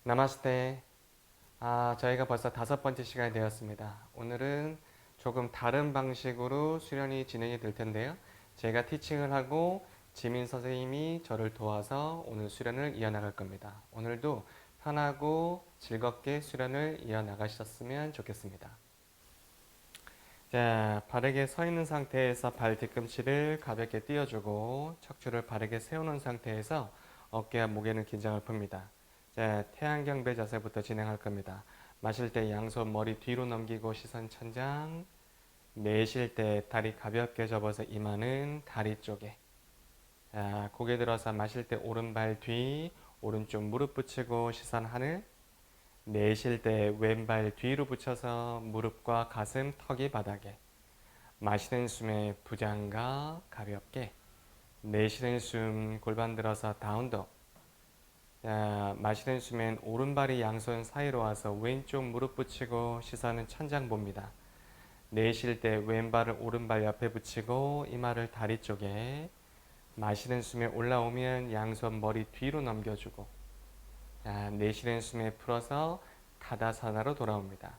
나마스테. 저희가 벌써 5번째 시간이 되었습니다. 오늘은 조금 다른 방식으로 수련이 진행이 될 텐데요. 제가 티칭을 하고 지민 선생님이 저를 도와서 오늘 수련을 이어나갈 겁니다. 오늘도 편하고 즐겁게 수련을 이어나가셨으면 좋겠습니다. 자, 바르게 서 있는 상태에서 발 뒤꿈치를 가볍게 띄워주고 척추를 바르게 세우는 상태에서 어깨와 목에는 긴장을 풉니다. 자, 태양경배 자세부터 진행할 겁니다. 마실 때 양손 머리 뒤로 넘기고 시선 천장. 내쉴 때 다리 가볍게 접어서 이마는 다리 쪽에. 자, 고개 들어서 마실 때 오른발 뒤, 오른쪽 무릎 붙이고 시선 하늘. 내쉴 때 왼발 뒤로 붙여서 무릎과 가슴, 턱이 바닥에. 마시는 숨에 부장과 가볍게. 내쉬는 숨 골반 들어서 다운독. 자, 마시는 숨엔 오른발이 양손 사이로 와서 왼쪽 무릎 붙이고 시선은 천장 봅니다. 내쉴 때 왼발을 오른발 옆에 붙이고 이마를 다리 쪽에. 마시는 숨에 올라오면 양손 머리 뒤로 넘겨주고. 자, 내쉬는 숨에 풀어서 타다사나로 돌아옵니다.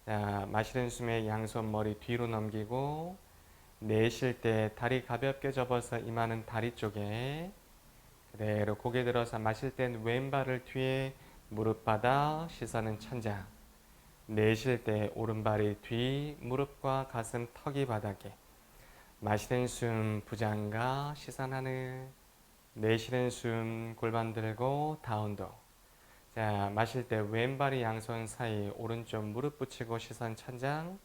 자, 마시는 숨에 양손 머리 뒤로 넘기고. 내쉴 때 다리 가볍게 접어서 이마는 다리 쪽에. 그대로 고개 들어서 마실 땐 왼발을 뒤에 무릎 바닥 시선은 천장. 내쉴 때 오른발이 뒤 무릎과 가슴 턱이 바닥에. 마시는 숨 부장과 시선 하늘. 내쉬는 숨 골반 들고 다운독. 자, 마실 때 왼발이 양손 사이 오른쪽 무릎 붙이고 시선 천장.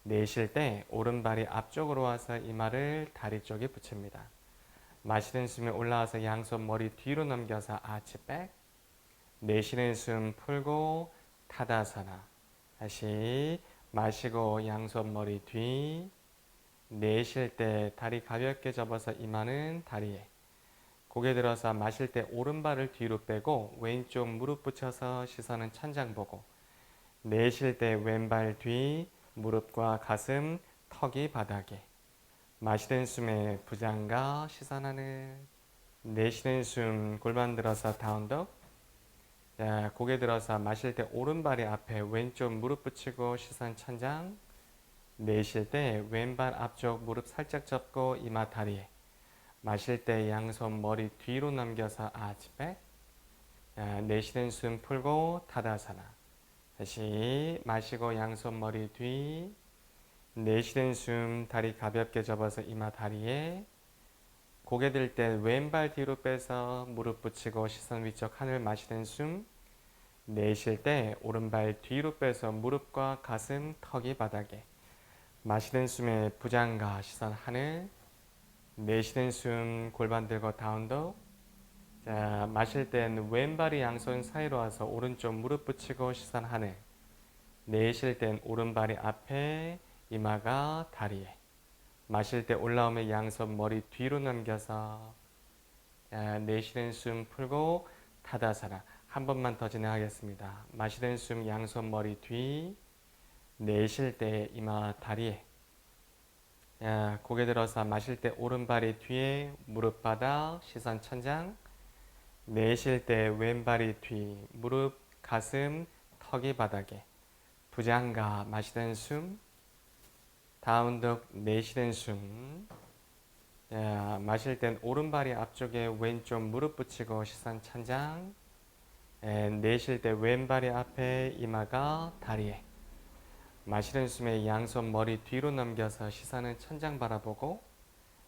내쉴 때 오른발이 앞쪽으로 와서 이마를 다리 쪽에 붙입니다. 마시는 숨에 올라와서 양손 머리 뒤로 넘겨서 아치백. 내쉬는 숨 풀고 타다사나. 다시 마시고 양손 머리 뒤. 내쉴 때 다리 가볍게 접어서 이마는 다리에. 고개 들어서 마실 때 오른발을 뒤로 빼고 왼쪽 무릎 붙여서 시선은 천장 보고. 내쉴 때 왼발 뒤 무릎과 가슴 턱이 바닥에. 마시는 숨에 부장과 시선 하늘. 내쉬는 숨 골반 들어서 다운독. 자, 고개 들어서 마실 때 오른발이 앞에 왼쪽 무릎 붙이고 시선 천장. 내쉴 때 왼발 앞쪽 무릎 살짝 접고 이마 다리에. 마실 때 양손 머리 뒤로 넘겨서 아치백. 자, 내쉬는 숨 풀고 타다사나. 다시 마시고 양손 머리 뒤. 내쉬는 숨 다리 가볍게 접어서 이마 다리에. 고개 들 때 왼발 뒤로 빼서 무릎 붙이고 시선 위쪽 하늘. 마시는 숨. 내쉴 때 오른발 뒤로 빼서 무릎과 가슴 턱이 바닥에. 마시는 숨에 부장과 시선 하늘. 내쉬는 숨 골반 들고 다운독. 자, 마실 땐 왼발이 양손 사이로 와서 오른쪽 무릎 붙이고 시선 하늘. 내쉴 땐 오른발이 앞에 이마가 다리에. 마실 때 올라오면 양손 머리 뒤로 넘겨서. 자, 내쉬는 숨 풀고 타다사나. 한 번만 더 진행하겠습니다. 마시는 숨 양손 머리 뒤. 내쉴 때 이마 다리에. 자, 고개 들어서 마실 때 오른발이 뒤에 무릎 바닥 시선 천장. 내쉴 때 왼발이 뒤 무릎 가슴 턱이 바닥에. 부장과 마시는 숨. 다운독. 내쉬는 숨. 자, 마실 땐 오른발이 앞쪽에 왼쪽 무릎 붙이고 시선 천장. 내쉴 때 왼발이 앞에 이마가 다리에. 마시는 숨에 양손 머리 뒤로 넘겨서 시선은 천장 바라보고.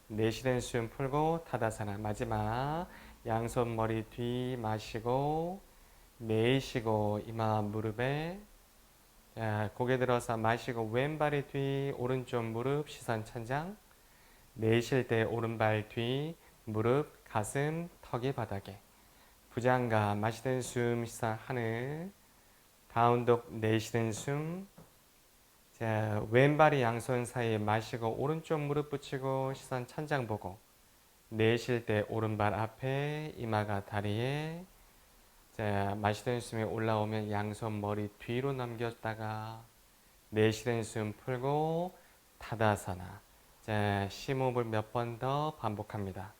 내쉬는 숨 풀고 타다사나. 마지막 양손 머리 뒤 마시고. 내쉬고 이마 무릎에. 자, 고개 들어서 마시고 왼발이 뒤 오른쪽 무릎 시선 천장. 내쉴 때 오른발 뒤 무릎 가슴 턱이 바닥에. 부장과 마시는 숨 시선 하늘. 다운독. 내쉬는 숨. 자, 왼발이 양손 사이에 마시고 오른쪽 무릎 붙이고 시선 천장 보고. 내쉴 때 오른발 앞에 이마가 다리에. 자, 마시는 숨에 올라오면 양손 머리 뒤로 넘겼다가. 내쉬는 숨 풀고 타다사나. 자, 심호흡을 몇 번 더 반복합니다.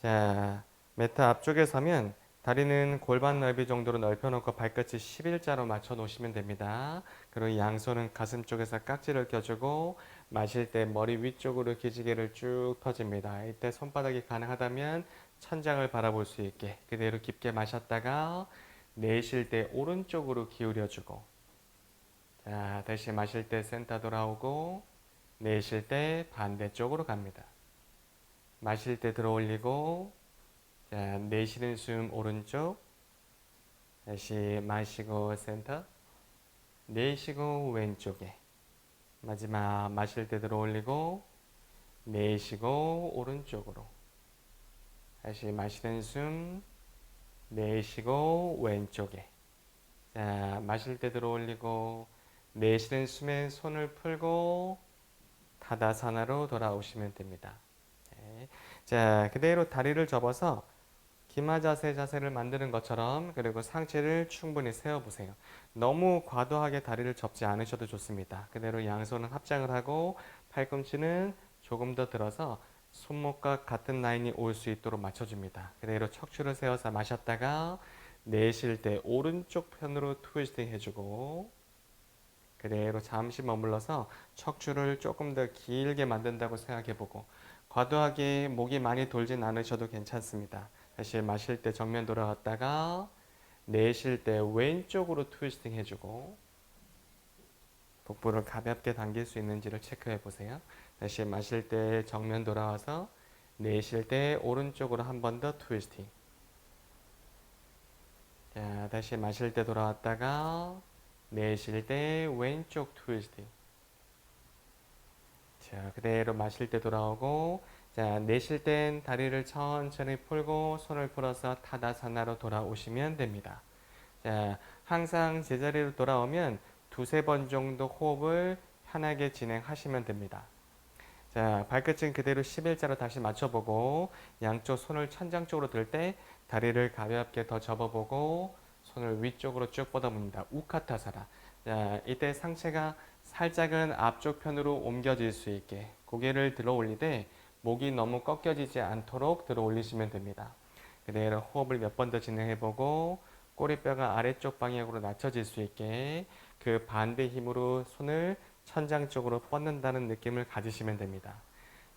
자, 매트 앞쪽에 서면 다리는 골반 넓이 정도로 넓혀놓고 발끝이 11자로 맞춰 놓으시면 됩니다. 그리고 양손은 가슴 쪽에서 깍지를 껴주고 마실 때 머리 위쪽으로 기지개를 쭉 펴줍니다. 이때 손바닥이 가능하다면 천장을 바라볼 수 있게 그대로 깊게 마셨다가 내쉴 때 오른쪽으로 기울여주고, 자, 다시 마실 때 센터 돌아오고 내쉴 때 반대쪽으로 갑니다. 마실 때 들어 올리고, 자, 내쉬는 숨 오른쪽, 다시 마시고 센터, 내쉬고 왼쪽에, 마지막 마실 때 들어 올리고 내쉬고 오른쪽으로, 다시 마시는 숨 내쉬고 왼쪽에, 자, 마실 때 들어 올리고 내쉬는 숨에 손을 풀고 타다사나로 돌아오시면 됩니다. 네. 자, 그대로 다리를 접어서 자세를 만드는 것처럼, 그리고 상체를 충분히 세워보세요. 너무 과도하게 다리를 접지 않으셔도 좋습니다. 그대로 양손은 합장을 하고 팔꿈치는 조금 더 들어서 손목과 같은 라인이 올 수 있도록 맞춰줍니다. 그대로 척추를 세워서 마셨다가 내쉴 때 오른쪽 편으로 트위스팅 해주고, 그대로 잠시 머물러서 척추를 조금 더 길게 만든다고 생각해보고, 과도하게 목이 많이 돌진 않으셔도 괜찮습니다. 다시 마실 때 정면 돌아갔다가 내쉴 때 왼쪽으로 트위스팅 해주고, 복부를 가볍게 당길 수 있는지를 체크해 보세요. 다시 마실 때 정면 돌아와서 내쉴 때 오른쪽으로 한 번 더 트위스팅. 자, 다시 마실 때 돌아왔다가 내쉴 때 왼쪽 트위스팅. 자, 그대로 마실 때 돌아오고, 자, 내쉴 땐 다리를 천천히 풀고 손을 풀어서 타다사나로 돌아오시면 됩니다. 자, 항상 제자리로 돌아오면 두세 번 정도 호흡을 편하게 진행하시면 됩니다. 자, 발끝은 그대로 11자로 다시 맞춰보고, 양쪽 손을 천장 쪽으로 들 때 다리를 가볍게 더 접어보고 손을 위쪽으로 쭉 뻗어봅니다. 우카타사라. 자, 이때 상체가 살짝은 앞쪽 편으로 옮겨질 수 있게 고개를 들어 올리되 목이 너무 꺾여지지 않도록 들어 올리시면 됩니다. 그대로 호흡을 몇 번 더 진행해보고 꼬리뼈가 아래쪽 방향으로 낮춰질 수 있게 그 반대 힘으로 손을 천장 쪽으로 뻗는다는 느낌을 가지시면 됩니다.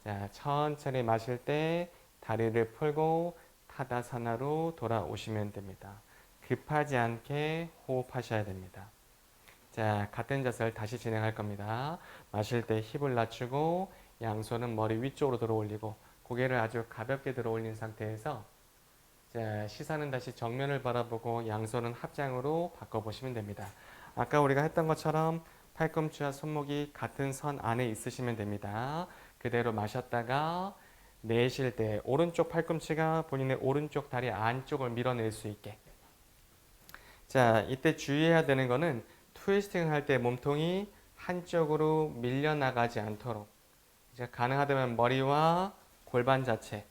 자, 천천히 마실 때 다리를 풀고 타다사나로 돌아오시면 됩니다. 급하지 않게 호흡하셔야 됩니다. 자, 같은 자세를 다시 진행할 겁니다. 마실 때 힙을 낮추고 양손은 머리 위쪽으로 들어 올리고 고개를 아주 가볍게 들어 올린 상태에서, 자, 시선은 다시 정면을 바라보고 양손은 합장으로 바꿔보시면 됩니다. 아까 우리가 했던 것처럼 팔꿈치와 손목이 같은 선 안에 있으시면 됩니다. 그대로 마셨다가 내쉴 때 오른쪽 팔꿈치가 본인의 오른쪽 다리 안쪽을 밀어낼 수 있게. 자, 이때 주의해야 되는 거는 트위스팅 할 때 몸통이 한쪽으로 밀려나가지 않도록, 이제 가능하다면 머리와 골반 자체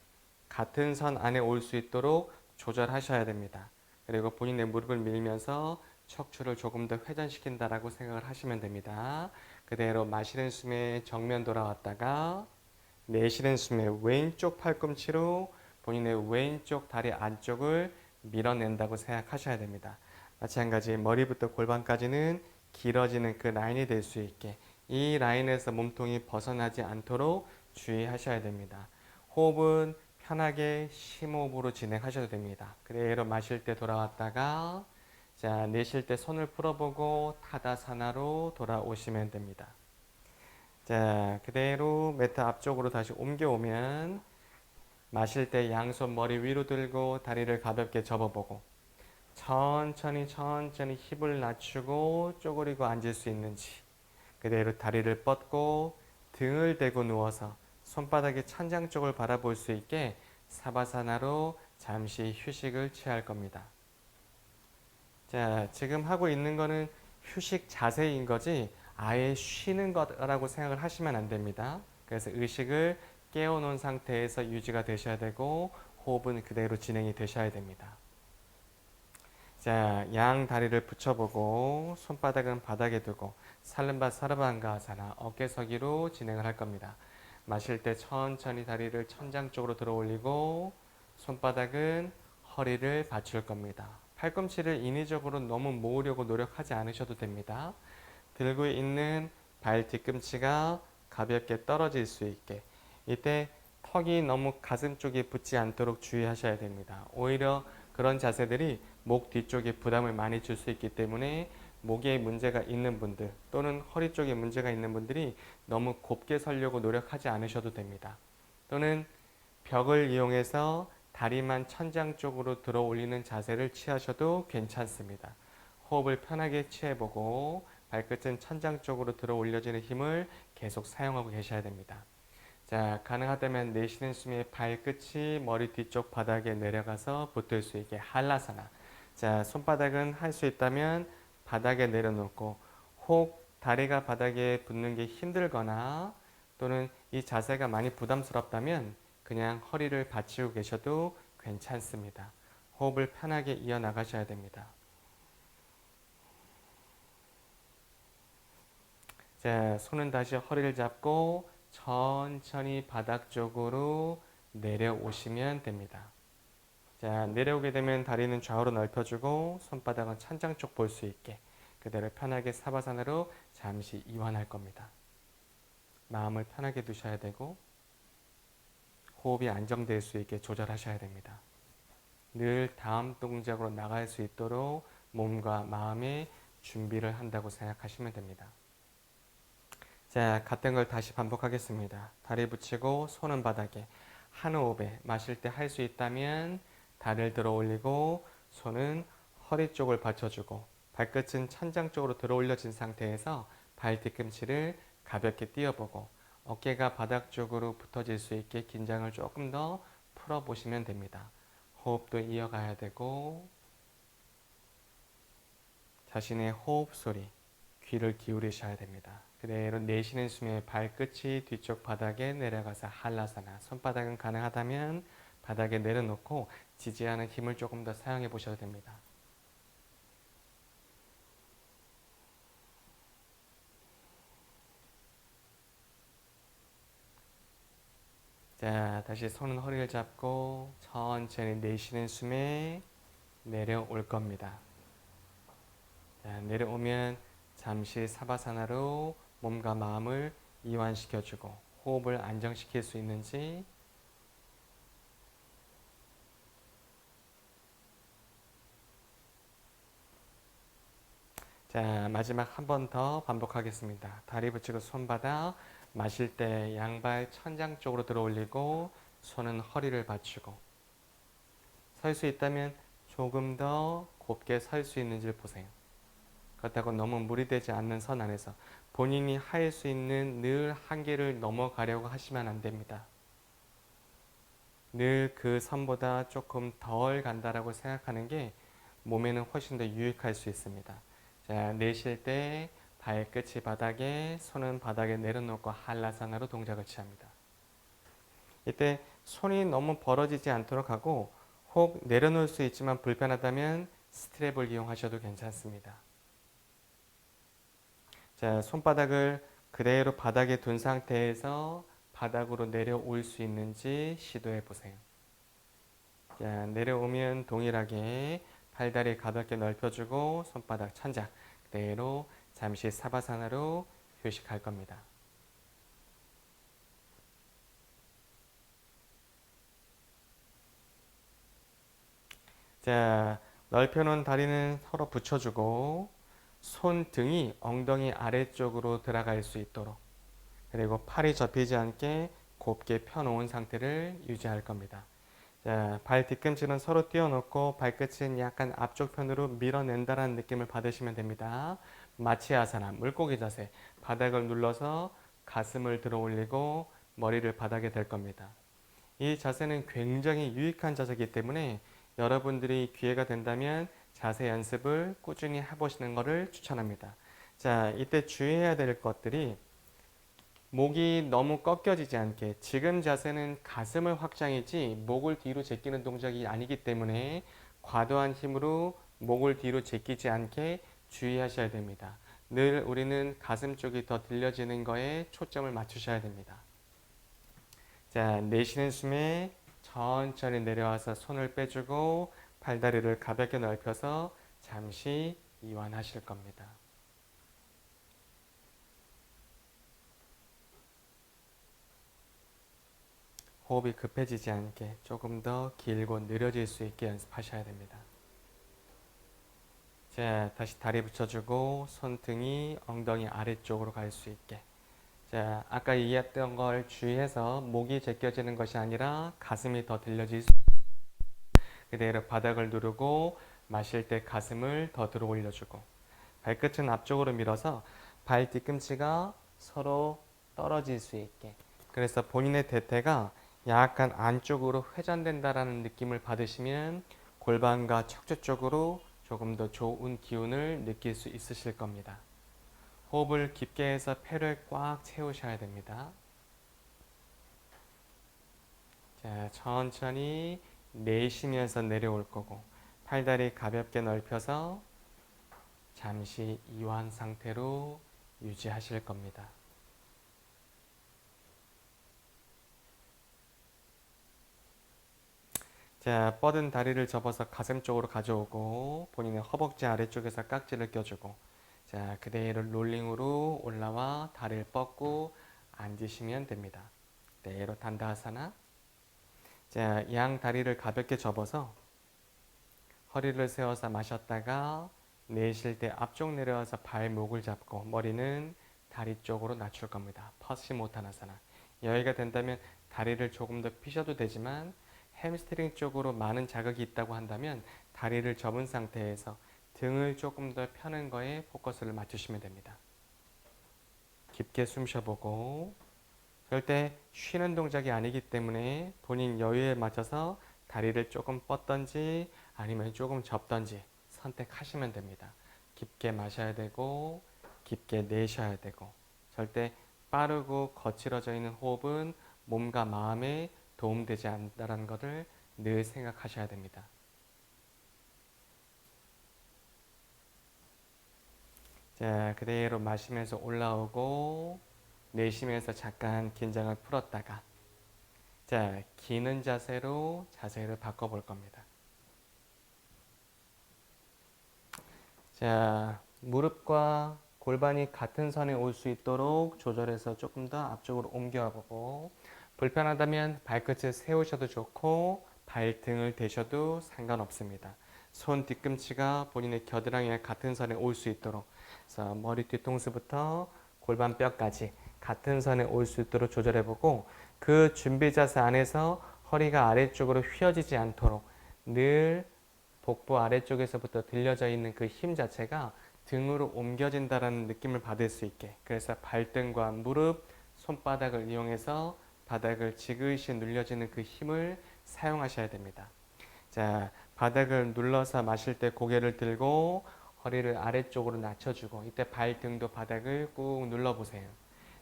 같은 선 안에 올 수 있도록 조절하셔야 됩니다. 그리고 본인의 무릎을 밀면서 척추를 조금 더 회전시킨다라고 생각을 하시면 됩니다. 그대로 마시는 숨에 정면 돌아왔다가 내쉬는 숨에 왼쪽 팔꿈치로 본인의 왼쪽 다리 안쪽을 밀어낸다고 생각하셔야 됩니다. 마찬가지 머리부터 골반까지는 길어지는 그 라인이 될 수 있게 이 라인에서 몸통이 벗어나지 않도록 주의하셔야 됩니다. 호흡은 편하게 심호흡으로 진행하셔도 됩니다. 그대로 마실 때 돌아왔다가, 자, 내쉴 때 손을 풀어보고 타다사나로 돌아오시면 됩니다. 자, 그대로 매트 앞쪽으로 다시 옮겨오면 마실 때 양손 머리 위로 들고 다리를 가볍게 접어보고 천천히 힙을 낮추고 쪼그리고 앉을 수 있는지, 그대로 다리를 뻗고 등을 대고 누워서 손바닥이 천장 쪽을 바라볼 수 있게 사바사나로 잠시 휴식을 취할 겁니다. 자, 지금 하고 있는 거는 휴식 자세인 거지 아예 쉬는 거라고 생각을 하시면 안 됩니다. 그래서 의식을 깨워놓은 상태에서 유지가 되셔야 되고 호흡은 그대로 진행이 되셔야 됩니다. 자, 양 다리를 붙여보고 손바닥은 바닥에 두고 살른바 사르반가하사나 어깨서기로 진행을 할 겁니다. 마실 때 천천히 다리를 천장 쪽으로 들어 올리고 손바닥은 허리를 받칠 겁니다. 팔꿈치를 인위적으로 너무 모으려고 노력하지 않으셔도 됩니다. 들고 있는 발 뒤꿈치가 가볍게 떨어질 수 있게, 이때 턱이 너무 가슴 쪽에 붙지 않도록 주의하셔야 됩니다. 오히려 그런 자세들이 목 뒤쪽에 부담을 많이 줄 수 있기 때문에 목에 문제가 있는 분들 또는 허리 쪽에 문제가 있는 분들이 너무 곱게 서려고 노력하지 않으셔도 됩니다. 또는 벽을 이용해서 다리만 천장 쪽으로 들어 올리는 자세를 취하셔도 괜찮습니다. 호흡을 편하게 취해보고 발끝은 천장 쪽으로 들어 올려지는 힘을 계속 사용하고 계셔야 됩니다. 자, 가능하다면 내쉬는 숨에 발끝이 머리 뒤쪽 바닥에 내려가서 붙을 수 있게 할라사나. 자, 손바닥은 할 수 있다면 바닥에 내려놓고, 혹 다리가 바닥에 붙는 게 힘들거나 또는 이 자세가 많이 부담스럽다면 그냥 허리를 받치고 계셔도 괜찮습니다. 호흡을 편하게 이어나가셔야 됩니다. 자, 손은 다시 허리를 잡고 천천히 바닥 쪽으로 내려오시면 됩니다. 자, 내려오게 되면 다리는 좌우로 넓혀주고 손바닥은 천장 쪽 볼 수 있게 그대로 편하게 사바사나로 잠시 이완할 겁니다. 마음을 편하게 두셔야 되고 호흡이 안정될 수 있게 조절하셔야 됩니다. 늘 다음 동작으로 나갈 수 있도록 몸과 마음의 준비를 한다고 생각하시면 됩니다. 자, 같은 걸 다시 반복하겠습니다. 다리 붙이고 손은 바닥에, 한 호흡에 마실 때 할 수 있다면 다리를 들어 올리고 손은 허리 쪽을 받쳐주고 발끝은 천장 쪽으로 들어 올려진 상태에서 발 뒤꿈치를 가볍게 띄워보고 어깨가 바닥 쪽으로 붙어질 수 있게 긴장을 조금 더 풀어보시면 됩니다. 호흡도 이어가야 되고 자신의 호흡 소리, 귀를 기울이셔야 됩니다. 그대로 내쉬는 숨에 발끝이 뒤쪽 바닥에 내려가서 할라사나. 손바닥은 가능하다면 바닥에 내려놓고 지지하는 힘을 조금 더 사용해 보셔도 됩니다. 자, 다시 손은 허리를 잡고 천천히 내쉬는 숨에 내려올 겁니다. 자, 내려오면 잠시 사바사나로 몸과 마음을 이완시켜주고 호흡을 안정시킬 수 있는지 자, 마지막 한 번 더 반복하겠습니다. 다리 붙이고 손바닥, 마실 때 양발 천장 쪽으로 들어 올리고 손은 허리를 받치고 설 수 있다면 조금 더 곱게 설 수 있는지를 보세요. 그렇다고 너무 무리되지 않는 선 안에서 본인이 할 수 있는 늘 한계를 넘어가려고 하시면 안 됩니다. 늘 그 선보다 조금 덜 간다라고 생각하는 게 몸에는 훨씬 더 유익할 수 있습니다. 자, 내쉴 때 발끝이 바닥에, 손은 바닥에 내려놓고 한라산으로 동작을 취합니다. 이때 손이 너무 벌어지지 않도록 하고 혹 내려놓을 수 있지만 불편하다면 스트랩을 이용하셔도 괜찮습니다. 자, 손바닥을 그대로 바닥에 둔 상태에서 바닥으로 내려올 수 있는지 시도해 보세요. 자, 내려오면 동일하게 팔다리 가볍게 넓혀주고 손바닥 천장 그대로 잠시 사바사나로 휴식할 겁니다. 자, 넓혀놓은 다리는 서로 붙여주고 손등이 엉덩이 아래쪽으로 들어갈 수 있도록 그리고 팔이 접히지 않게 곱게 펴놓은 상태를 유지할 겁니다. 자, 발 뒤꿈치는 서로 띄워놓고 발끝은 약간 앞쪽 편으로 밀어낸다는 느낌을 받으시면 됩니다. 마치아사나, 물고기 자세, 바닥을 눌러서 가슴을 들어 올리고 머리를 바닥에 댈 겁니다. 이 자세는 굉장히 유익한 자세이기 때문에 여러분들이 기회가 된다면 자세 연습을 꾸준히 해보시는 것을 추천합니다. 자, 이때 주의해야 될 것들이 목이 너무 꺾여지지 않게, 지금 자세는 가슴을 확장이지 목을 뒤로 제끼는 동작이 아니기 때문에 과도한 힘으로 목을 뒤로 제끼지 않게 주의하셔야 됩니다. 늘 우리는 가슴 쪽이 더 들려지는 거에 초점을 맞추셔야 됩니다. 자, 내쉬는 숨에 천천히 내려와서 손을 빼주고 팔다리를 가볍게 넓혀서 잠시 이완하실 겁니다. 호흡이 급해지지 않게 조금 더 길고 느려질 수 있게 연습하셔야 됩니다. 자, 다시 다리 붙여주고 손등이 엉덩이 아래쪽으로 갈 수 있게. 자, 아까 얘기했던 걸 주의해서 목이 제껴지는 것이 아니라 가슴이 더 들려질 수 그대로 바닥을 누르고 마실 때 가슴을 더 들어 올려주고 발끝은 앞쪽으로 밀어서 발 뒤꿈치가 서로 떨어질 수 있게. 그래서 본인의 대퇴가 약간 안쪽으로 회전된다라는 느낌을 받으시면 골반과 척추 쪽으로 조금 더 좋은 기운을 느낄 수 있으실 겁니다. 호흡을 깊게 해서 폐를 꽉 채우셔야 됩니다. 자, 천천히 내쉬면서 내려올 거고 팔다리 가볍게 넓혀서 잠시 이완 상태로 유지하실 겁니다. 자, 뻗은 다리를 접어서 가슴 쪽으로 가져오고 본인의 허벅지 아래쪽에서 깍지를 껴주고 자, 그대로 롤링으로 올라와 다리를 뻗고 앉으시면 됩니다. 그대로 단다하사나. 자, 양 다리를 가볍게 접어서 허리를 세워서 마셨다가 내쉴 때 앞쪽 내려와서 발목을 잡고 머리는 다리 쪽으로 낮출 겁니다. 파스모타나사나. 여유가 된다면 다리를 조금 더 피셔도 되지만 햄스트링 쪽으로 많은 자극이 있다고 한다면 다리를 접은 상태에서 등을 조금 더 펴는 거에 포커스를 맞추시면 됩니다. 깊게 숨 쉬어보고 절대 쉬는 동작이 아니기 때문에 본인 여유에 맞춰서 다리를 조금 뻗던지 아니면 조금 접던지 선택하시면 됩니다. 깊게 마셔야 되고 깊게 내셔야 되고 절대 빠르고 거칠어져 있는 호흡은 몸과 마음에 도움되지 않는다는 것을 늘 생각하셔야 됩니다. 자, 그대로 마시면서 올라오고 내쉬면서 잠깐 긴장을 풀었다가 자, 기는 자세를 바꿔볼 겁니다. 자, 무릎과 골반이 같은 선에 올 수 있도록 조절해서 조금 더 앞쪽으로 옮겨보고 불편하다면 발끝을 세우셔도 좋고 발등을 대셔도 상관없습니다. 손 뒤꿈치가 본인의 겨드랑이와 같은 선에 올 수 있도록 그래서 머리 뒤통수부터 골반뼈까지 같은 선에 올 수 있도록 조절해보고 그 준비 자세 안에서 허리가 아래쪽으로 휘어지지 않도록 늘 복부 아래쪽에서부터 들려져 있는 그 힘 자체가 등으로 옮겨진다는 느낌을 받을 수 있게 그래서 발등과 무릎, 손바닥을 이용해서 바닥을 지그시 눌려지는 그 힘을 사용하셔야 됩니다. 자, 바닥을 눌러서 마실 때 고개를 들고 허리를 아래쪽으로 낮춰주고 이때 발등도 바닥을 꾹 눌러보세요.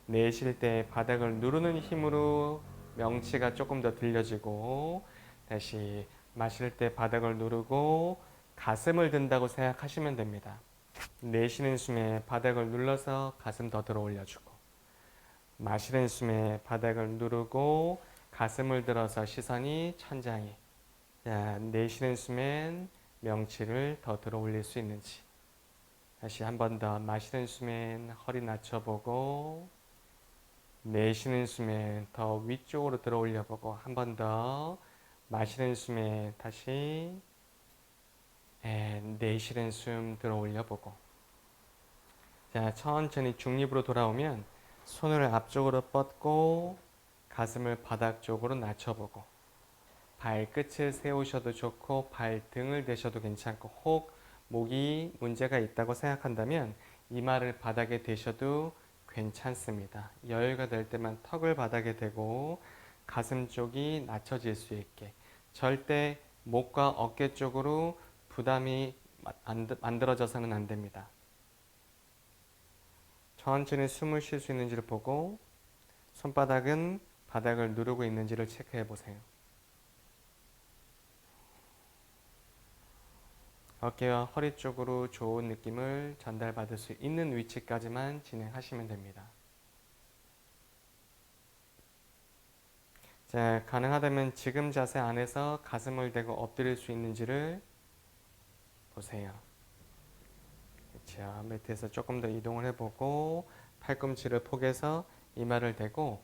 내쉴 때 바닥을 누르는 힘으로 명치가 조금 더 들려지고 다시 마실 때 바닥을 누르고 가슴을 든다고 생각하시면 됩니다. 내쉬는 숨에 바닥을 눌러서 가슴 더 들어 올려주고 마시는 숨에 바닥을 누르고 가슴을 들어서 시선이 천장에 자, 내쉬는 숨엔 명치를 더 들어 올릴 수 있는지 다시 한 번 더 마시는 숨엔 허리 낮춰보고 내쉬는 숨에 더 위쪽으로 들어 올려보고 한 번 더 마시는 숨에 다시 내쉬는 숨 들어 올려보고 자 천천히 중립으로 돌아오면 손을 앞쪽으로 뻗고 가슴을 바닥 쪽으로 낮춰보고 발끝을 세우셔도 좋고 발등을 대셔도 괜찮고 혹 목이 문제가 있다고 생각한다면 이마를 바닥에 대셔도 괜찮습니다. 여유가 될 때만 턱을 바닥에 대고 가슴 쪽이 낮춰질 수 있게 절대 목과 어깨 쪽으로 부담이 만들어져서는 안 됩니다. 천천히 숨을 쉴 수 있는지를 보고 손바닥은 바닥을 누르고 있는지를 체크해 보세요. 어깨와 허리 쪽으로 좋은 느낌을 전달받을 수 있는 위치까지만 진행하시면 됩니다. 자, 가능하다면 지금 자세 안에서 가슴을 대고 엎드릴 수 있는지를 보세요. 그렇죠. 매트에서 조금 더 이동을 해보고 팔꿈치를 포개서 이마를 대고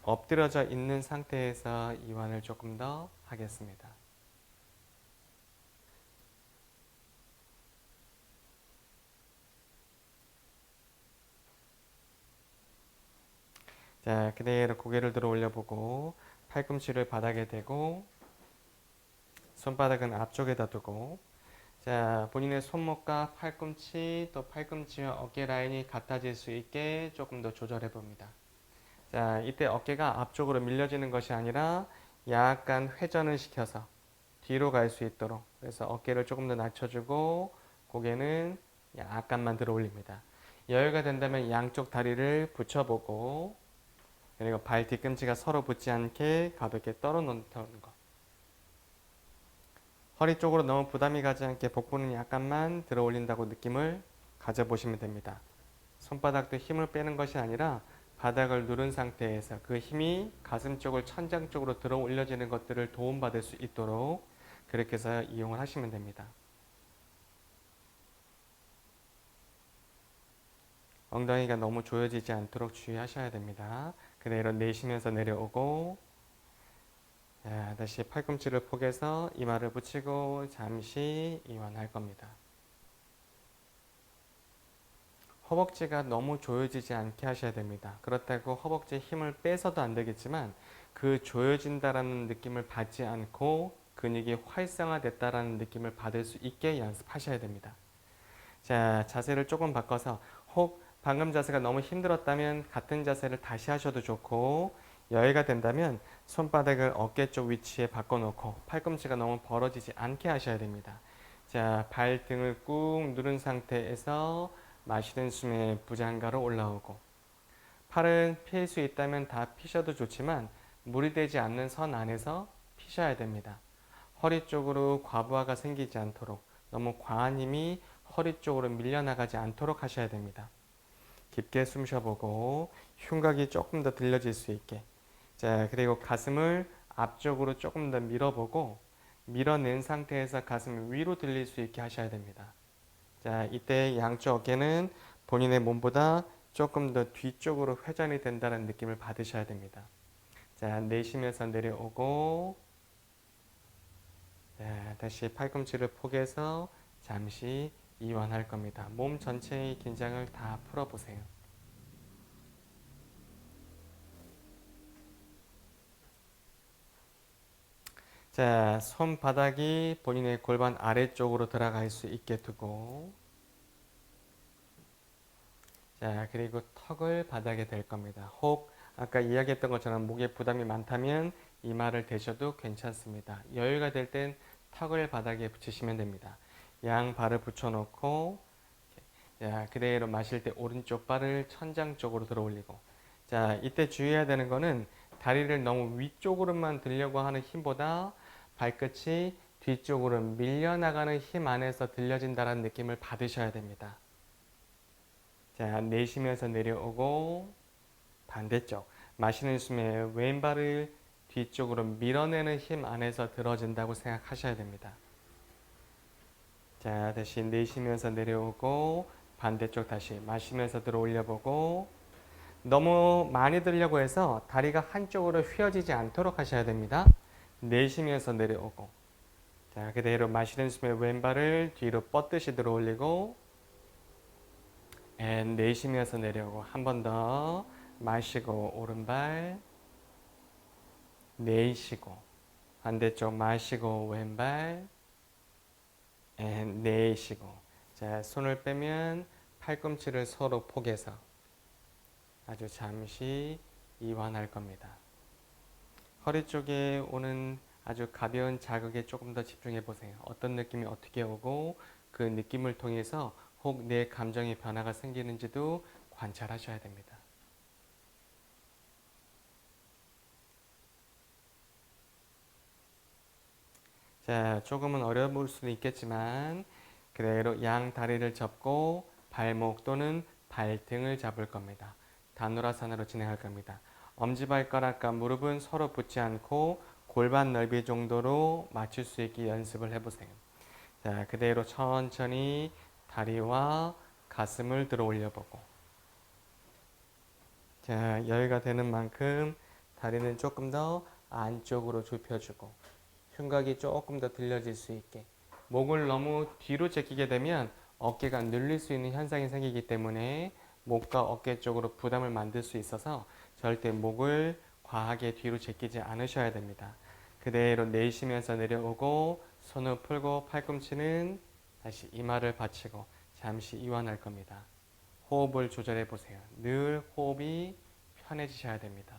엎드려져 있는 상태에서 이완을 조금 더 하겠습니다. 자, 그대로 고개를 들어 올려보고 팔꿈치를 바닥에 대고 손바닥은 앞쪽에다 두고 자, 본인의 손목과 팔꿈치 또 팔꿈치와 어깨 라인이 같아질 수 있게 조금 더 조절해 봅니다. 자, 이때 어깨가 앞쪽으로 밀려지는 것이 아니라 약간 회전을 시켜서 뒤로 갈 수 있도록 그래서 어깨를 조금 더 낮춰주고 고개는 약간만 들어 올립니다. 여유가 된다면 양쪽 다리를 붙여보고 그리고 발 뒤꿈치가 서로 붙지 않게 가볍게 떨어놓는 것. 허리 쪽으로 너무 부담이 가지 않게 복부는 약간만 들어 올린다고 느낌을 가져보시면 됩니다. 손바닥도 힘을 빼는 것이 아니라 바닥을 누른 상태에서 그 힘이 가슴 쪽을 천장 쪽으로 들어 올려지는 것들을 도움받을 수 있도록 그렇게 해서 이용을 하시면 됩니다. 엉덩이가 너무 조여지지 않도록 주의하셔야 됩니다. 그대로 내쉬면서 내려오고 자, 다시 팔꿈치를 포개서 이마를 붙이고 잠시 이완할 겁니다. 허벅지가 너무 조여지지 않게 하셔야 됩니다. 그렇다고 허벅지에 힘을 빼서도 안 되겠지만 그 조여진다라는 느낌을 받지 않고 근육이 활성화됐다라는 느낌을 받을 수 있게 연습하셔야 됩니다. 자, 자세를 조금 바꿔서 혹 방금 자세가 너무 힘들었다면 같은 자세를 다시 하셔도 좋고 여유가 된다면 손바닥을 어깨 쪽 위치에 바꿔놓고 팔꿈치가 너무 벌어지지 않게 하셔야 됩니다. 자, 발등을 꾹 누른 상태에서 마시는 숨에 부장가로 올라오고 팔은 필 수 있다면 다 피셔도 좋지만 무리 되지 않는 선 안에서 피셔야 됩니다. 허리 쪽으로 과부하가 생기지 않도록 너무 과한 힘이 허리 쪽으로 밀려나가지 않도록 하셔야 됩니다. 깊게 숨 쉬어보고 흉곽이 조금 더 들려질 수 있게 자, 그리고 가슴을 앞쪽으로 조금 더 밀어보고 밀어낸 상태에서 가슴이 위로 들릴 수 있게 하셔야 됩니다. 자, 이때 양쪽 어깨는 본인의 몸보다 조금 더 뒤쪽으로 회전이 된다는 느낌을 받으셔야 됩니다. 자, 내쉬면서 내려오고 자, 다시 팔꿈치를 포개서 잠시 이완할 겁니다. 몸 전체의 긴장을 다 풀어보세요. 자, 손바닥이 본인의 골반 아래쪽으로 들어갈 수 있게 두고 자, 그리고 턱을 바닥에 댈 겁니다. 혹 아까 이야기했던 것처럼 목에 부담이 많다면 이마를 대셔도 괜찮습니다. 여유가 될 땐 턱을 바닥에 붙이시면 됩니다. 양 발을 붙여놓고 자, 그대로 마실 때 오른쪽 발을 천장 쪽으로 들어 올리고 자, 이때 주의해야 되는 거는 다리를 너무 위쪽으로만 들려고 하는 힘보다 발끝이 뒤쪽으로 밀려나가는 힘 안에서 들려진다는 느낌을 받으셔야 됩니다. 자, 내쉬면서 내려오고 반대쪽 마시는 숨에 왼발을 뒤쪽으로 밀어내는 힘 안에서 들어진다고 생각하셔야 됩니다. 자, 다시 내쉬면서 내려오고 반대쪽 다시 마시면서 들어 올려보고 너무 많이 들려고 해서 다리가 한쪽으로 휘어지지 않도록 하셔야 됩니다. 내쉬면서 내려오고 자, 그대로 마시는 숨에 왼발을 뒤로 뻗듯이 들어 올리고 내쉬면서 내려오고 한 번 더 마시고 오른발 내쉬고 반대쪽 마시고 왼발 내쉬고 자, 손을 빼면 팔꿈치를 서로 포개서 아주 잠시 이완할 겁니다. 허리 쪽에 오는 아주 가벼운 자극에 조금 더 집중해 보세요. 어떤 느낌이 어떻게 오고 그 느낌을 통해서 혹 내 감정의 변화가 생기는지도 관찰하셔야 됩니다. 자, 조금은 어려울 수는 있겠지만 그대로 양 다리를 접고 발목 또는 발등을 잡을 겁니다. 다누라산으로 진행할 겁니다. 엄지발가락과 무릎은 서로 붙지 않고 골반 넓이 정도로 맞출 수 있게 연습을 해보세요. 자, 그대로 천천히 다리와 가슴을 들어 올려보고. 자, 여유가 되는 만큼 다리는 조금 더 안쪽으로 좁혀주고 흉곽이 조금 더 들려질 수 있게. 목을 너무 뒤로 제끼게 되면 어깨가 눌릴 수 있는 현상이 생기기 때문에 목과 어깨 쪽으로 부담을 만들 수 있어서 절대 목을 과하게 뒤로 제끼지 않으셔야 됩니다. 그대로 내쉬면서 내려오고 손을 풀고 팔꿈치는 다시 이마를 받치고 잠시 이완할 겁니다. 호흡을 조절해 보세요. 늘 호흡이 편해지셔야 됩니다.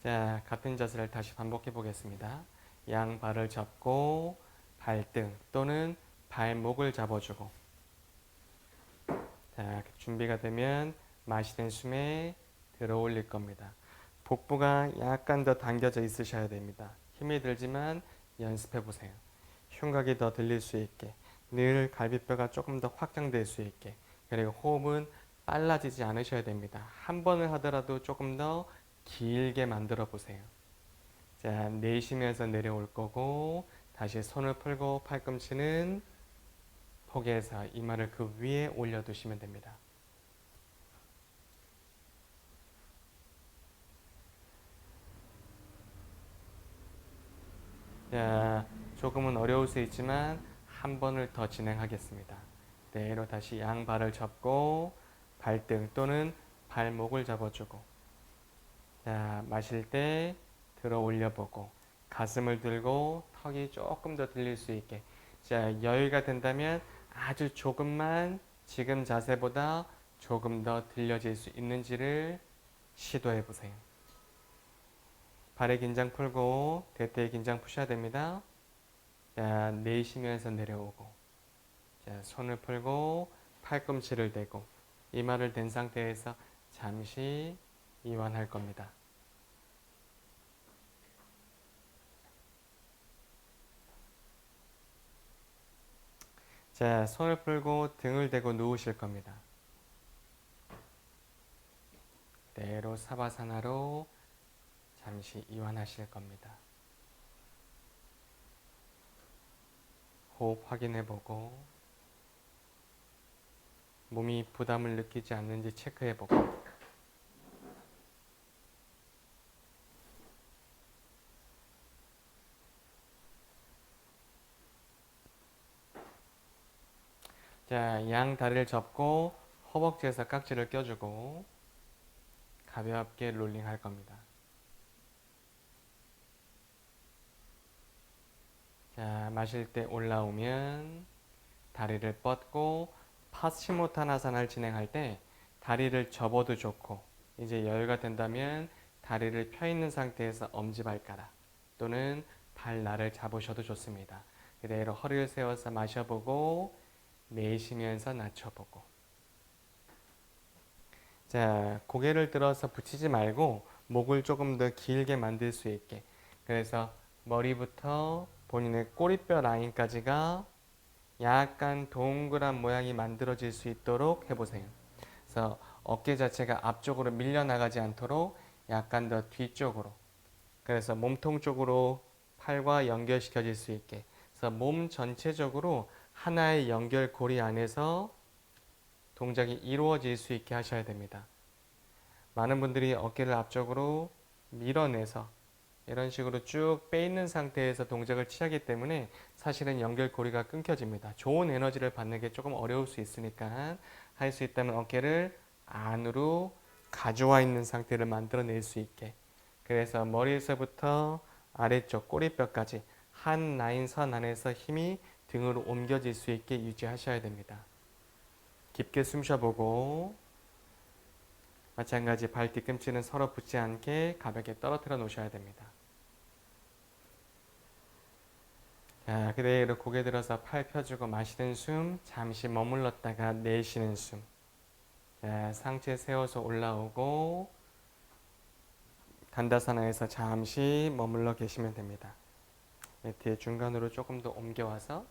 자, 같은 자세를 다시 반복해 보겠습니다. 양발을 잡고 발등 또는 발목을 잡아주고. 자, 준비가 되면 마시는 숨에 들어 올릴 겁니다. 복부가 약간 더 당겨져 있으셔야 됩니다. 힘이 들지만 연습해 보세요. 흉곽이 더 들릴 수 있게, 늘 갈비뼈가 조금 더 확장될 수 있게, 그리고 호흡은 빨라지지 않으셔야 됩니다. 한 번을 하더라도 조금 더 길게 만들어 보세요. 자, 내쉬면서 내려올 거고, 다시 손을 풀고 팔꿈치는 포개해서 이마를 그 위에 올려두시면 됩니다. 자, 조금은 어려울 수 있지만 한 번을 더 진행하겠습니다. 그대로 다시 양발을 잡고 발등 또는 발목을 잡아주고, 자, 마실 때 들어 올려보고 가슴을 들고 턱이 조금 더 들릴 수 있게. 자, 여유가 된다면 아주 조금만 지금 자세보다 조금 더 들려질 수 있는지를 시도해 보세요. 발의 긴장 풀고 대퇴의 긴장 푸셔야 됩니다. 자, 내쉬면서 내려오고, 자, 손을 풀고 팔꿈치를 대고 이마를 댄 상태에서 잠시 이완할 겁니다. 자, 손을 풀고 등을 대고 누우실 겁니다. 그대로 사바사나로 잠시 이완하실 겁니다. 호흡 확인해보고 몸이 부담을 느끼지 않는지 체크해보고, 자, 양 다리를 접고 허벅지에서 깍지를 껴주고 가볍게 롤링 할 겁니다. 자, 마실 때 올라오면 다리를 뻗고 파스치모타나사나를 진행할 때 다리를 접어도 좋고, 이제 여유가 된다면 다리를 펴 있는 상태에서 엄지발가락 또는 발날을 잡으셔도 좋습니다. 그대로 허리를 세워서 마셔보고 내쉬면서 낮춰보고. 자, 고개를 들어서 붙이지 말고 목을 조금 더 길게 만들 수 있게, 그래서 머리부터 본인의 꼬리뼈 라인까지가 약간 동그란 모양이 만들어질 수 있도록 해보세요. 그래서 어깨 자체가 앞쪽으로 밀려나가지 않도록 약간 더 뒤쪽으로, 그래서 몸통 쪽으로 팔과 연결시켜질 수 있게, 그래서 몸 전체적으로 하나의 연결고리 안에서 동작이 이루어질 수 있게 하셔야 됩니다. 많은 분들이 어깨를 앞쪽으로 밀어내서 이런 식으로 쭉 빼있는 상태에서 동작을 취하기 때문에 사실은 연결고리가 끊겨집니다. 좋은 에너지를 받는 게 조금 어려울 수 있으니까 할 수 있다면 어깨를 안으로 가져와 있는 상태를 만들어낼 수 있게, 그래서 머리에서부터 아래쪽 꼬리뼈까지 한 라인 선 안에서 힘이 등으로 옮겨질 수 있게 유지하셔야 됩니다. 깊게 숨 쉬어보고, 마찬가지 발 뒤꿈치는 서로 붙지 않게 가볍게 떨어뜨려 놓으셔야 됩니다. 자, 그대로 고개 들어서 팔 펴주고 마시는 숨, 잠시 머물렀다가 내쉬는 숨. 자, 상체 세워서 올라오고 단다사나에서 잠시 머물러 계시면 됩니다. 매트의 중간으로 조금 더 옮겨와서,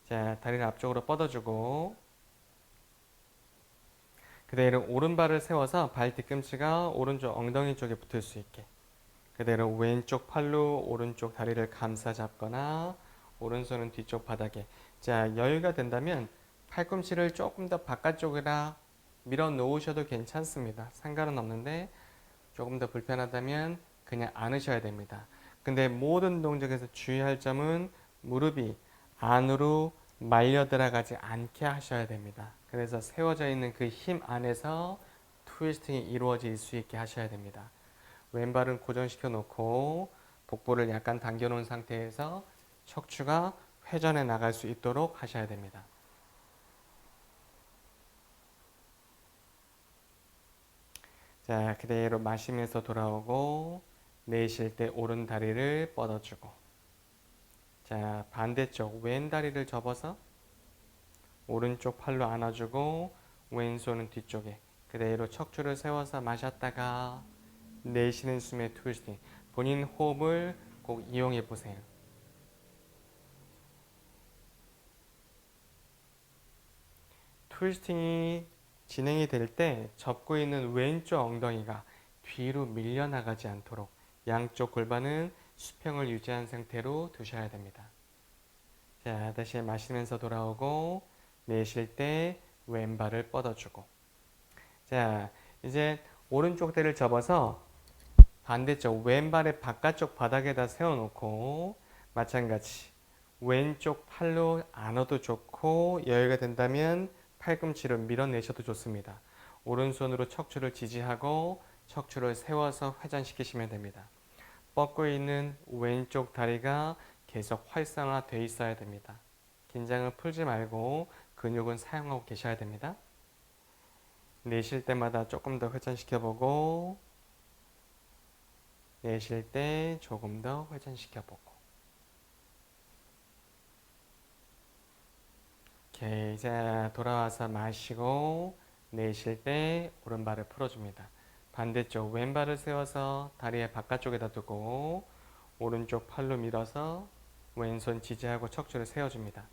자, 다리를 앞쪽으로 뻗어주고 그대로 오른발을 세워서 발 뒤꿈치가 오른쪽 엉덩이 쪽에 붙을 수 있게. 그대로 왼쪽 팔로 오른쪽 다리를 감싸 잡거나 오른손은 뒤쪽 바닥에. 자, 여유가 된다면 팔꿈치를 조금 더 바깥쪽이라 밀어 놓으셔도 괜찮습니다. 상관은 없는데 조금 더 불편하다면 그냥 안으셔야 됩니다. 근데 모든 동작에서 주의할 점은 무릎이 안으로 말려 들어가지 않게 하셔야 됩니다. 그래서 세워져 있는 그 힘 안에서 트위스팅이 이루어질 수 있게 하셔야 됩니다. 왼발은 고정시켜 놓고 복부를 약간 당겨 놓은 상태에서 척추가 회전해 나갈 수 있도록 하셔야 됩니다. 자, 그대로 마시면서 돌아오고 내쉴 때 오른 다리를 뻗어주고, 자, 반대쪽 왼 다리를 접어서 오른쪽 팔로 안아주고 왼손은 뒤쪽에 그대로 척추를 세워서 마셨다가 내쉬는 숨에 트위스팅. 본인 호흡을 꼭 이용해 보세요. 트위스팅이 진행이 될 때 접고 있는 왼쪽 엉덩이가 뒤로 밀려나가지 않도록 양쪽 골반은 수평을 유지한 상태로 두셔야 됩니다. 자, 다시 마시면서 돌아오고 내쉴 때 왼발을 뻗어주고, 자, 이제 오른쪽 대를 접어서 반대쪽 왼발의 바깥쪽 바닥에다 세워놓고 마찬가지 왼쪽 팔로 안아도 좋고 여유가 된다면 팔꿈치를 밀어내셔도 좋습니다. 오른손으로 척추를 지지하고 척추를 세워서 회전시키시면 됩니다. 뻗고 있는 왼쪽 다리가 계속 활성화되어 있어야 됩니다. 긴장을 풀지 말고 근육은 사용하고 계셔야 됩니다. 내쉴 때마다 조금 더 회전시켜보고 내쉴 때 조금 더 회전시켜보고. 오케이, 이제 돌아와서 마시고 내쉴 때 오른발을 풀어줍니다. 반대쪽 왼발을 세워서 다리의 바깥쪽에다 두고 오른쪽 팔로 밀어서 왼손 지지하고 척추를 세워줍니다.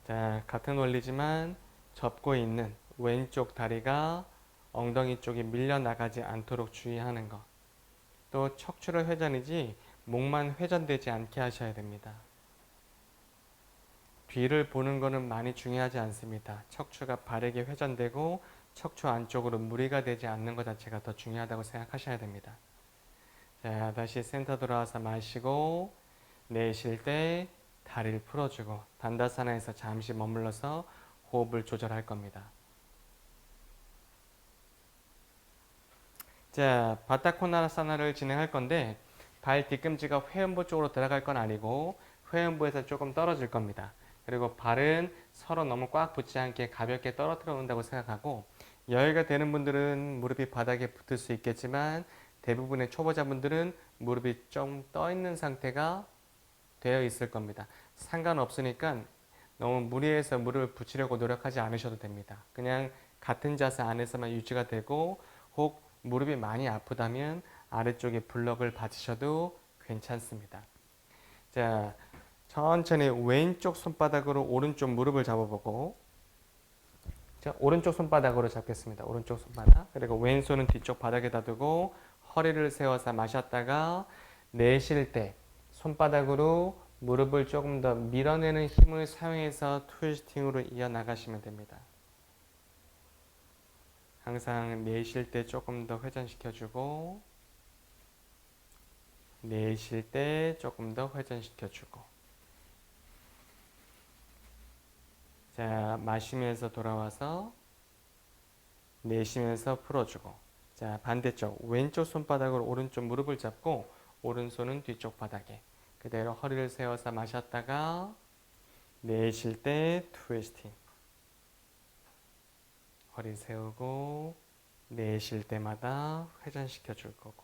자, 같은 원리지만 접고 있는 왼쪽 다리가 엉덩이 쪽에 밀려나가지 않도록 주의하는 것. 또 척추를 회전이지 목만 회전되지 않게 하셔야 됩니다. 뒤를 보는 것은 많이 중요하지 않습니다. 척추가 바르게 회전되고 척추 안쪽으로 무리가 되지 않는 것 자체가 더 중요하다고 생각하셔야 됩니다. 자, 다시 센터 돌아와서 마시고 내쉴 때 다리를 풀어주고 단다사나에서 잠시 머물러서 호흡을 조절할 겁니다. 자, 바타코나사나를 진행할 건데 발 뒤꿈치가 회음부 쪽으로 들어갈 건 아니고 회음부에서 조금 떨어질 겁니다. 그리고 발은 서로 너무 꽉 붙지 않게 가볍게 떨어뜨려 놓는다고 생각하고 여유가 되는 분들은 무릎이 바닥에 붙을 수 있겠지만 대부분의 초보자분들은 무릎이 좀 떠 있는 상태가 되어 있을 겁니다. 상관없으니까 너무 무리해서 무릎을 붙이려고 노력하지 않으셔도 됩니다. 그냥 같은 자세 안에서만 유지가 되고 혹 무릎이 많이 아프다면 아래쪽에 블럭을 받으셔도 괜찮습니다. 자, 천천히 왼쪽 손바닥으로 오른쪽 무릎을 잡아보고, 자, 오른쪽 손바닥으로 잡겠습니다. 오른쪽 손바닥. 그리고 왼손은 뒤쪽 바닥에다 두고 허리를 세워서 마셨다가 내쉴 때 손바닥으로 무릎을 조금 더 밀어내는 힘을 사용해서 트위스팅으로 이어나가시면 됩니다. 항상 내쉴 때 조금 더 회전시켜주고 내쉴 때 조금 더 회전시켜주고. 자, 마시면서 돌아와서 내쉬면서 풀어주고. 자, 반대쪽 왼쪽 손바닥으로 오른쪽 무릎을 잡고 오른손은 뒤쪽 바닥에 그대로 허리를 세워서 마셨다가 내쉴 때 트위스팅. 허리 세우고 내쉴 때마다 회전시켜 줄 거고.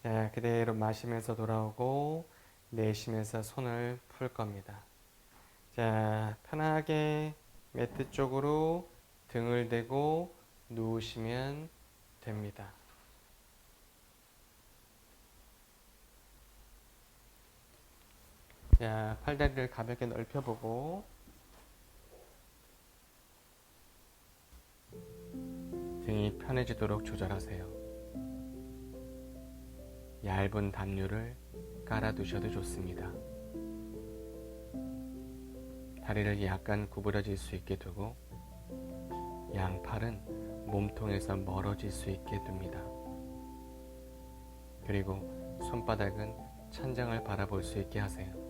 자, 그대로 마시면서 돌아오고 내쉬면서 손을 풀 겁니다. 자, 편하게 매트 쪽으로 등을 대고 누우시면 됩니다. 자, 팔다리를 가볍게 넓혀보고 등이 편해지도록 조절하세요. 얇은 담요를 깔아두셔도 좋습니다. 다리를 약간 구부러질 수 있게 두고 양팔은 몸통에서 멀어질 수 있게 둡니다. 그리고 손바닥은 천장을 바라볼 수 있게 하세요.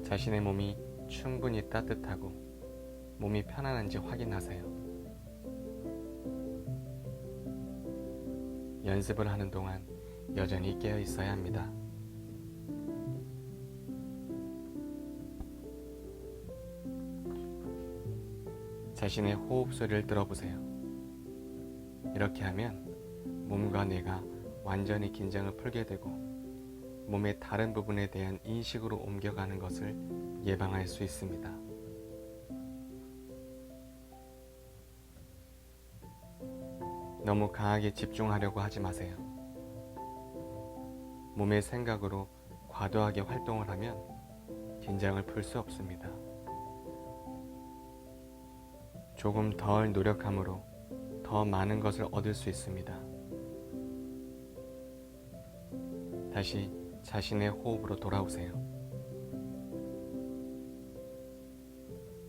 자신의 몸이 충분히 따뜻하고 몸이 편안한지 확인하세요. 연습을 하는 동안 여전히 깨어 있어야 합니다. 자신의 호흡 소리를 들어보세요. 이렇게 하면 몸과 뇌가 완전히 긴장을 풀게 되고 몸의 다른 부분에 대한 인식으로 옮겨가는 것을 예방할 수 있습니다. 너무 강하게 집중하려고 하지 마세요. 몸의 생각으로 과도하게 활동을 하면 긴장을 풀 수 없습니다. 조금 덜 노력함으로 더 많은 것을 얻을 수 있습니다. 다시 자신의 호흡으로 돌아오세요.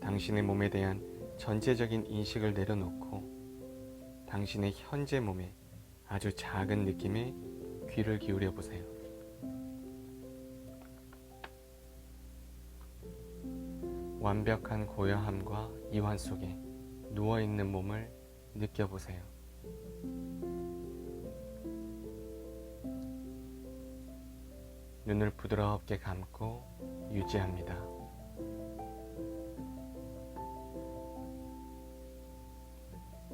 당신의 몸에 대한 전체적인 인식을 내려놓고 당신의 현재 몸에 아주 작은 느낌에 귀를 기울여 보세요. 완벽한 고요함과 이완 속에 누워있는 몸을 느껴보세요. 눈을 부드럽게 감고 유지합니다.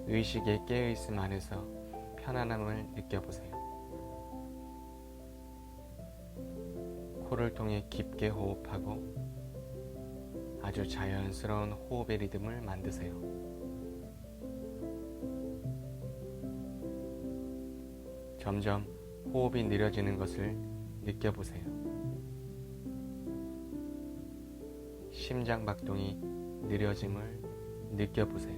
의식에 깨어있음 안에서 편안함을 느껴보세요. 코를 통해 깊게 호흡하고 아주 자연스러운 호흡의 리듬을 만드세요. 점점 호흡이 느려지는 것을 느껴보세요. 심장 박동이 느려짐을 느껴보세요.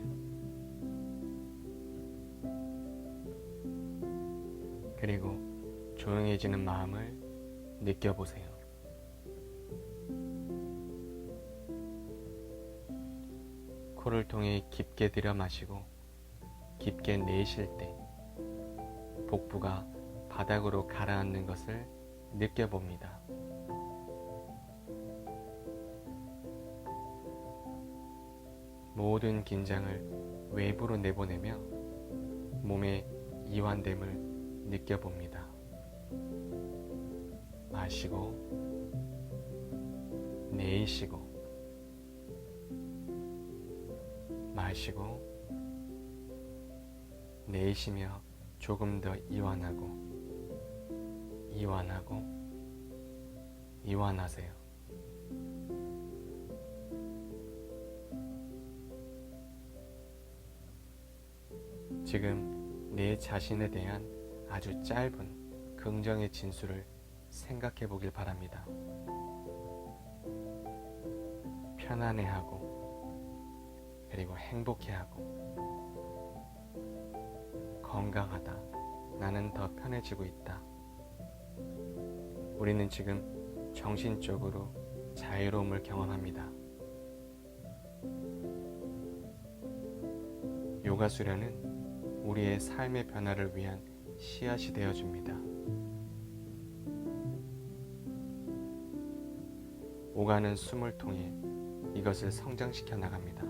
그리고 조용해지는 마음을 느껴보세요. 코를 통해 깊게 들여 마시고 깊게 내쉴 때 복부가 바닥으로 가라앉는 것을 느껴봅니다. 모든 긴장을 외부로 내보내며 몸의 이완됨을 느껴봅니다. 마시고 내쉬고 마시고 내쉬며 조금 더 이완하고 이완하세요. 지금 내 자신에 대한 아주 짧은 긍정의 진술을 생각해 보길 바랍니다. 편안해하고 그리고 행복해하고 건강하다. 나는 더 편해지고 있다. 우리는 지금 정신적으로 자유로움을 경험합니다. 요가 수련은 우리의 삶의 변화를 위한 씨앗이 되어줍니다. 오가는 숨을 통해 이것을 성장시켜 나갑니다.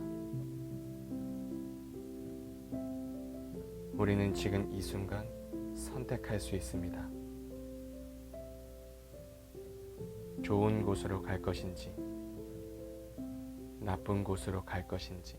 우리는 지금 이 순간 선택할 수 있습니다. 좋은 곳으로 갈 것인지, 나쁜 곳으로 갈 것인지.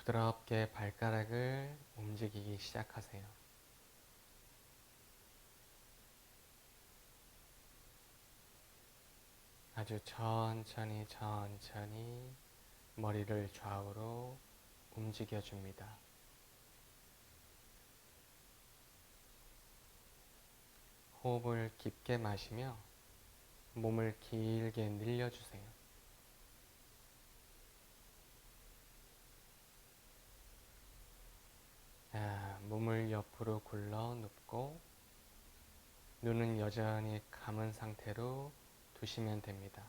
부드럽게 발가락을 움직이기 시작하세요. 아주 천천히 머리를 좌우로 움직여줍니다. 호흡을 깊게 마시며 몸을 길게 늘려주세요. 몸을 옆으로 굴러 눕고 눈은 여전히 감은 상태로 두시면 됩니다.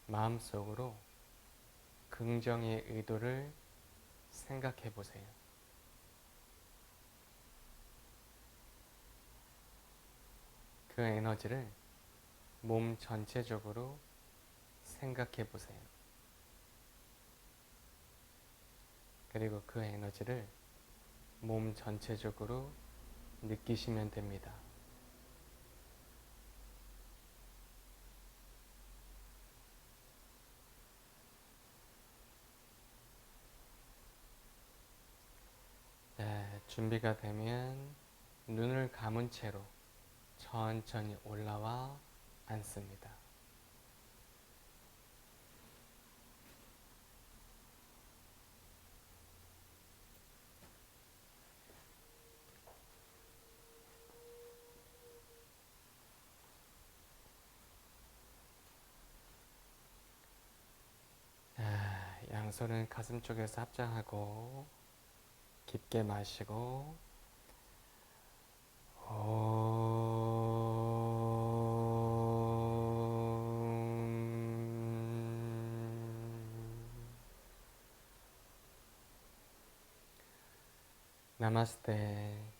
마음속으로 긍정의 의도를 생각해 보세요. 그 에너지를 몸 전체적으로 생각해 보세요. 그리고 그 에너지를 몸 전체적으로 느끼시면 됩니다. 네, 준비가 되면 눈을 감은 채로 천천히 올라와 앉습니다. 양손은 가슴 쪽에서 합장하고 깊게 마시고 나마스테.